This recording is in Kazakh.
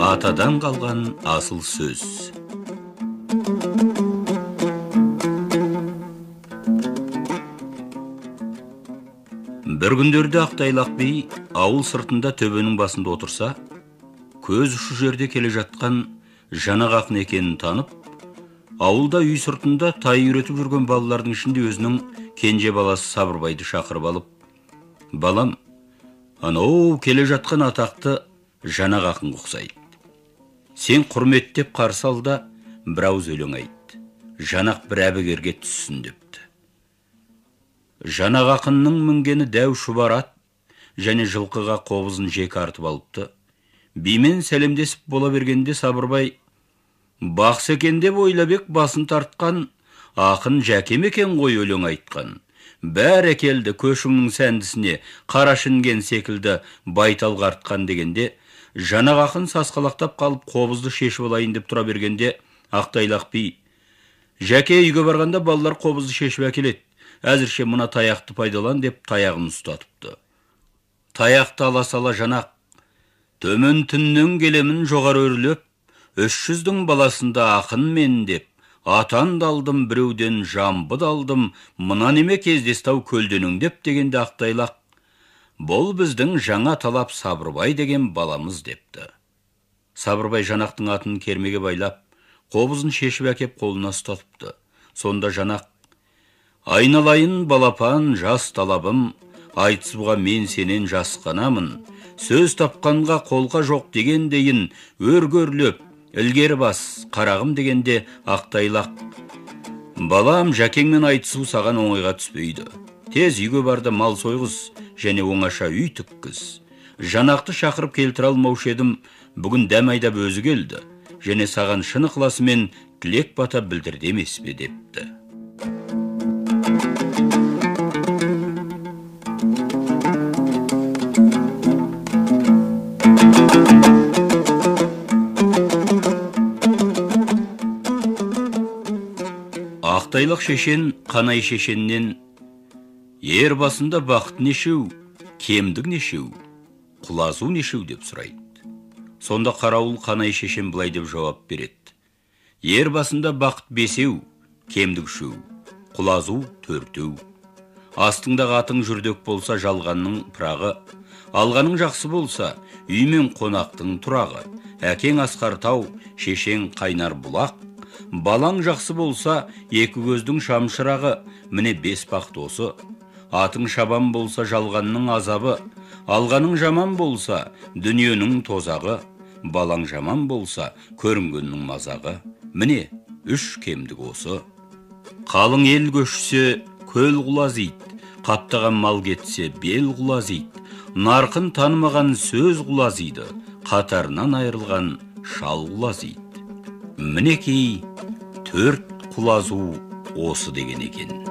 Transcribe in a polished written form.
Атадан қалған асыл сөз. Бір күндерде Ақтайлақ би ауыл сыртында төбенің басында отырса, көз ұшы жерде келе жатқан Жанақ ақын екенін танып, ауылда үй сыртында тай үйретіп жүрген балалардың ішінде өзінің кенже баласы Сабырбайды шақырып алып, «Балам, анау келе жатқан атақты Жанақ ақын ұқсайды. Сен құрметтеп қарсы ал да бір ауыз өлең айт. Жанақ бір әбігерге түссін» депті. Жанақ ақынның мінгені дәу шұбар ат және жылқыға қобызын жек артып алыпты. Бимен сәлемдесіп бола бергенде Сабырбай, «Бақсы екен деп ойлап басын тартқан, ақын Жәкем екен ғой өлең айтқан. Бәрекелді көшіңнің сәндісіне қарашынген секілді байтал артқан» дегенде, Жанақ ақын сасқалақтап қалып қобызды шешіп алайын деп тұра бергенде, Ақтайлақ би, «Жәке, үйге барғанда балалар қобызды шешіп әкеледі. Әзірше мына таяқты пайдалан» деп таяғын ұстатыпты. Таяқты ала сала Жанақ, «Төмен түннен келемін жоғары өрлеп, 300-дің баласында ақын мен» деп, «Атан далдым біреуден жамбы далдым, мына неме кездестау көлденің» деп дегенде Ақтайлақ, «Бұл біздің жаңа талап Сабырбай деген баламыз» депті. Сабырбай Жанақтың атын кермеге байлап, қобызын шешіп әкеп қолына ұстатыпты. Сонда Жанақ, «Айналайын балапан жас талабым, айтысуға мен сенен жасқанамын. Сөз тапқанға қолға жоқ дегендейін, өргөрлеп, ілгері бас, қарағым» дегенде Ақтайлақ, «Балам, Жәкеңмен айтысу саған оңайға түспейді. Тез үйге барды мал сойғыз және оңаша үй тіккіз. Жанақты шақырып келтіре алмаушы едім, бүгін дәм айдап өзі келді, және саған шын ықыласымен тілек бата білдірді емес пе» депті. Ақтайлақ шешен Қанай шешеннен, «Ер басында бақыт нешеу, кемдік нешеу, құлазу нешеу» деп сұрайды. Сонда қарауыл Қанай шешен былай деп жауап береді: «Ер басында бақыт 5, кемдік 3, құлазу 4. Астыңдағы атың жүрдек болса жалғанның пырағы, алғаның жақсы болса үй мен қонақтың тұрағы. Әкең асқар тау, шешең қайнар бұлақ, балаң жақсы болса екі көздің шамшырағы, міне 5 бақыт осы. Атың шабан болса жалғанның азабы, алғаның жаман болса дүниенің тозағы, балаң жаман болса көрінгеннің мазағы, міне 3 кемдік осы. Қалың ел көшсе көл құлазиды, қаптаған мал кетсе бел құлазиды, нарқын танымаған сөз құлазиды, қатарынан айырылған шал құлазиды. Мінекей 4 құлазу осы деген екен.